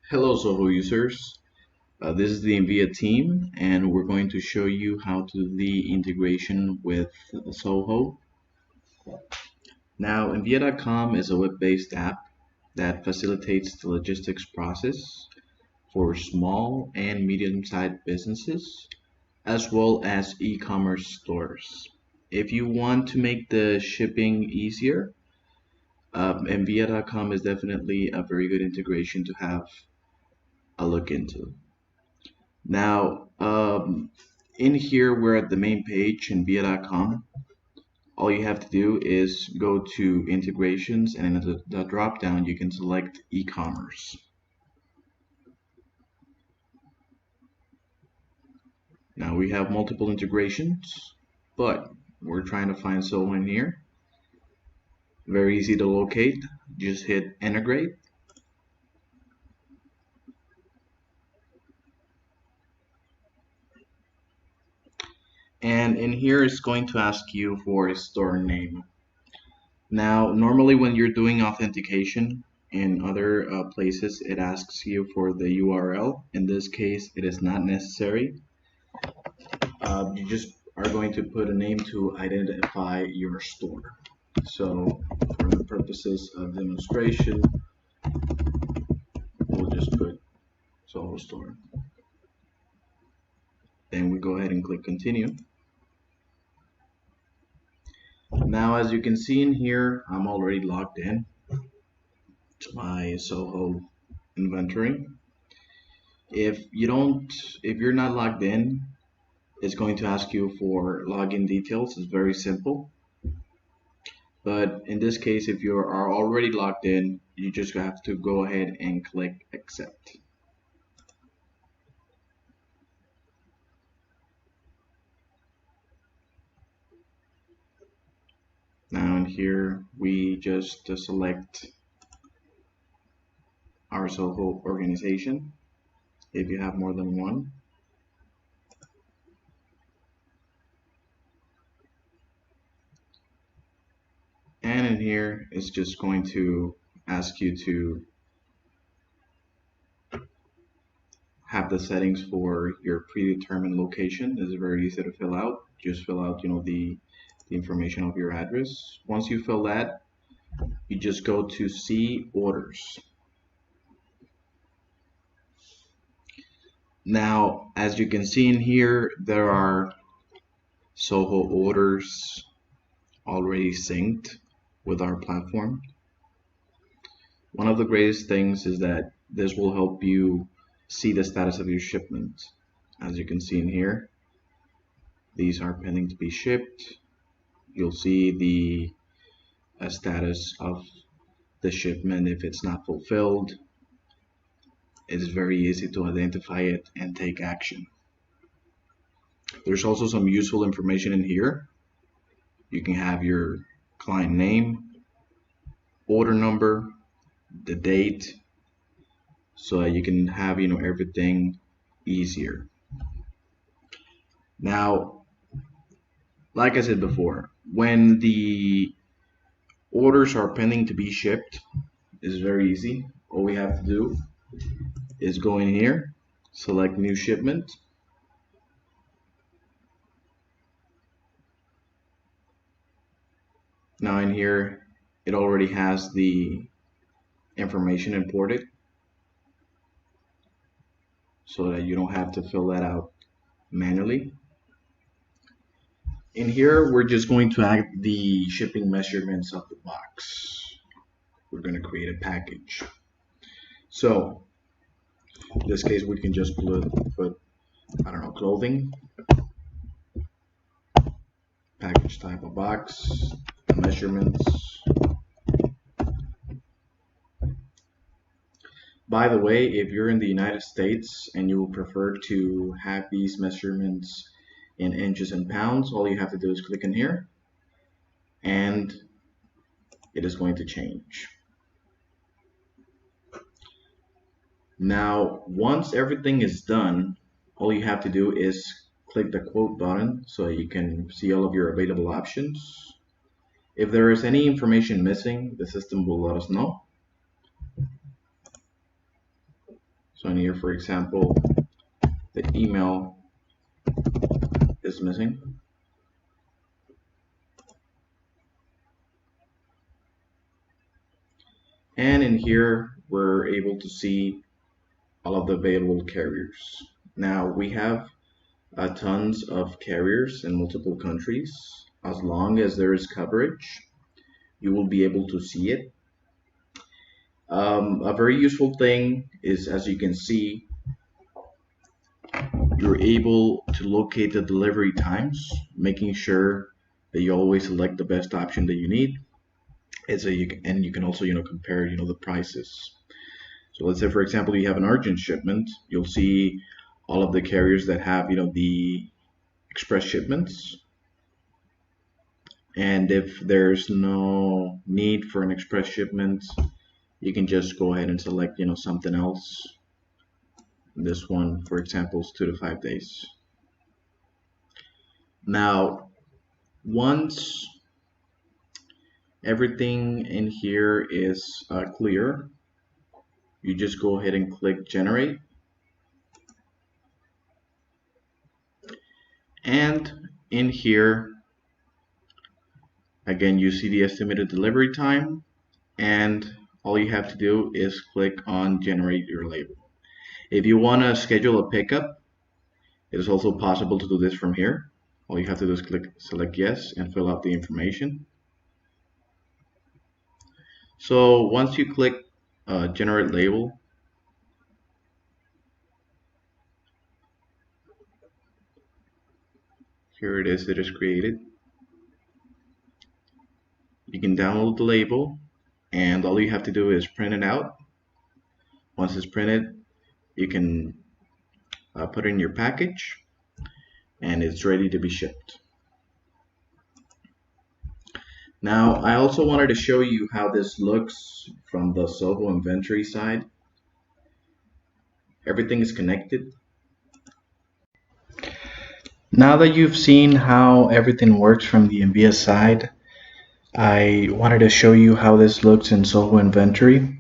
Hello, Zoho users. This is the Envia team, and we're going to show you how to do the integration with Zoho. Now, Envia.com is a web-based app that facilitates the logistics process for small and medium-sized businesses, as well as e-commerce stores. If you want to make the shipping easier, Envia.com is definitely a very good integration to have a look into. Now, in here, we're at the main page in via.com. All you have to do is go to integrations, and in the drop down, you can select e-commerce. Now we have multiple integrations, but we're trying to find Zoho in here. Very easy to locate. Just hit integrate. And in here, it's going to ask you for a store name. Now, normally when you're doing authentication in other places, it asks you for the URL. In this case, it is not necessary. You just are going to put a name to identify your store. So, for the purposes of demonstration, we'll just put Zoho Store. Then we go ahead and click continue. Now, as you can see in here, I'm already logged in to my Zoho inventory. If you're not logged in, it's going to ask you for login details. It's very simple. But in this case, if you are already logged in, you just have to go ahead and click accept. Now in here, we just select our Zoho organization if you have more than one. And in here, it's just going to ask you to have the settings for your predetermined location. This is very easy to fill out. Just fill out, the information of your address. Once you fill that, you just go to see orders. Now, as you can see in here, there are Zoho orders already synced with our platform. One of the greatest things is that this will help you see the status of your shipment. As you can see in here, these are pending to be shipped. You'll see the status of the shipment if it's not fulfilled. It is very easy to identify it and take action. There's also some useful information in here. You can have your client name, order number, the date, so that you can have everything easier. Now, like I said before, when the orders are pending to be shipped, it's very easy. All we have to do is go in here, select new shipment, now in here it already has the information imported, so that you don't have to fill that out manually. In here, we're just going to add the shipping measurements of the box. We're going to create a package. So, in this case, we can just put I don't know, clothing, package type of box, measurements. By the way, if you're in the United States and you would prefer to have these measurements in inches and pounds, all you have to do is click in here and it is going to change. Now, once everything is done, all you have to do is click the quote button so you can see all of your available options. If there is any information missing, the system will let us know. So in here, for example, the email is missing. And in here, we're able to see all of the available carriers. Now we have tons of carriers in multiple countries. As long as there is coverage, you will be able to see it. A very useful thing is, as you can see, you're able to locate the delivery times, making sure that you always select the best option that you need. And you can also, compare, the prices. So let's say, for example, you have an urgent shipment. You'll see all of the carriers that have, the express shipments. And if there's no need for an express shipment, you can just go ahead and select, something else. This one, for example, is 2 to 5 days. Now, once everything in here is clear, you just go ahead and click generate. And in here, again, you see the estimated delivery time, and all you have to do is click on generate your label. If you want to schedule a pickup, it is also possible to do this from here. All you have to do is select yes and fill out the information. So once you click generate label, here it is created. You can download the label, and all you have to do is print it out. Once it's printed, you can put it in your package, and it's ready to be shipped. Now, I also wanted to show you how this looks from the Zoho inventory side. Everything is connected. Now that you've seen how everything works from the Envia side, I wanted to show you how this looks in Zoho Inventory.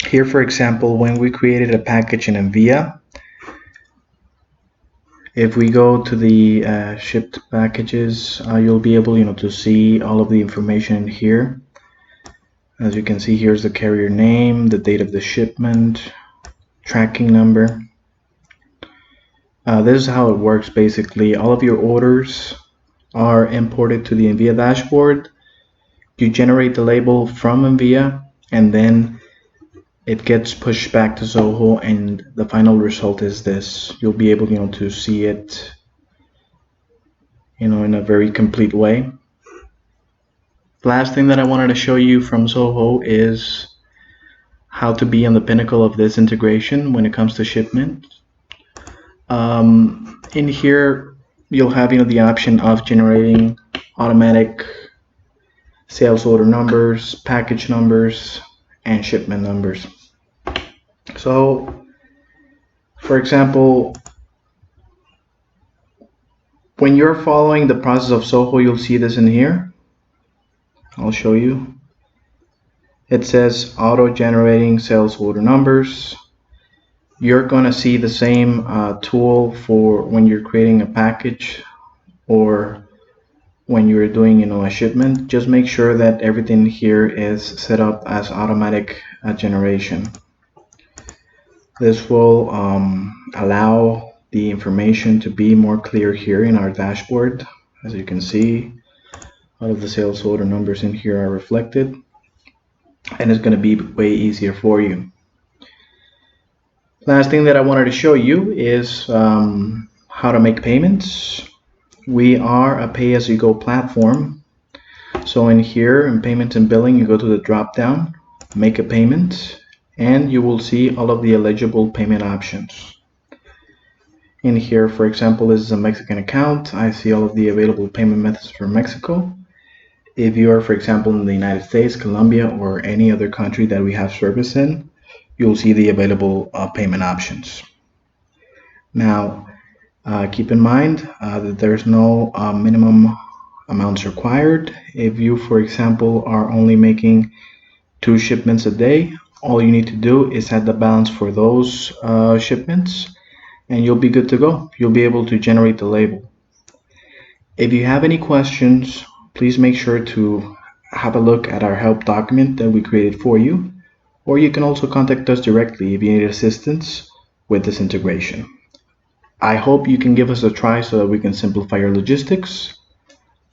Here, for example, when we created a package in Envia, if we go to the shipped packages, you'll be able, to see all of the information in here. As you can see, here's the carrier name, the date of the shipment, tracking number. This is how it works basically. All of your orders are imported to the Envia dashboard. You generate the label from Envia, and then it gets pushed back to Zoho, and the final result is this. You'll be able, to see it, in a very complete way. The last thing that I wanted to show you from Zoho is how to be on the pinnacle of this integration when it comes to shipment. In here, you'll have, the option of generating automatic sales order numbers, package numbers, and shipment numbers. So, for example, when you're following the process of Zoho, you'll see this in here. I'll show you. It says auto-generating sales order numbers. You're going to see the same tool for when you're creating a package or when you're doing, a shipment. Just make sure that everything here is set up as automatic generation. This will allow the information to be more clear here in our dashboard. As you can see, all of the sales order numbers in here are reflected, and it's going to be way easier for you. Last thing that I wanted to show you is how to make payments. We are a pay-as-you-go platform. So in here, in payments and billing, you go to the drop down, make a payment, and you will see all of the eligible payment options. In here, for example, this is a Mexican account. I see all of the available payment methods for Mexico. If you are, for example, in the United States, Colombia, or any other country that we have service in, you'll see the available payment options. Now, keep in mind that there's no minimum amounts required. If you, for example, are only making 2 shipments a day, All you need to do is add the balance for those shipments, and you'll be good to go. You'll be able to generate the label. If you have any questions, please make sure to have a look at our help document that we created for you, or you can also contact us directly if you need assistance with this integration. I hope you can give us a try so that we can simplify your logistics.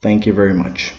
Thank you very much.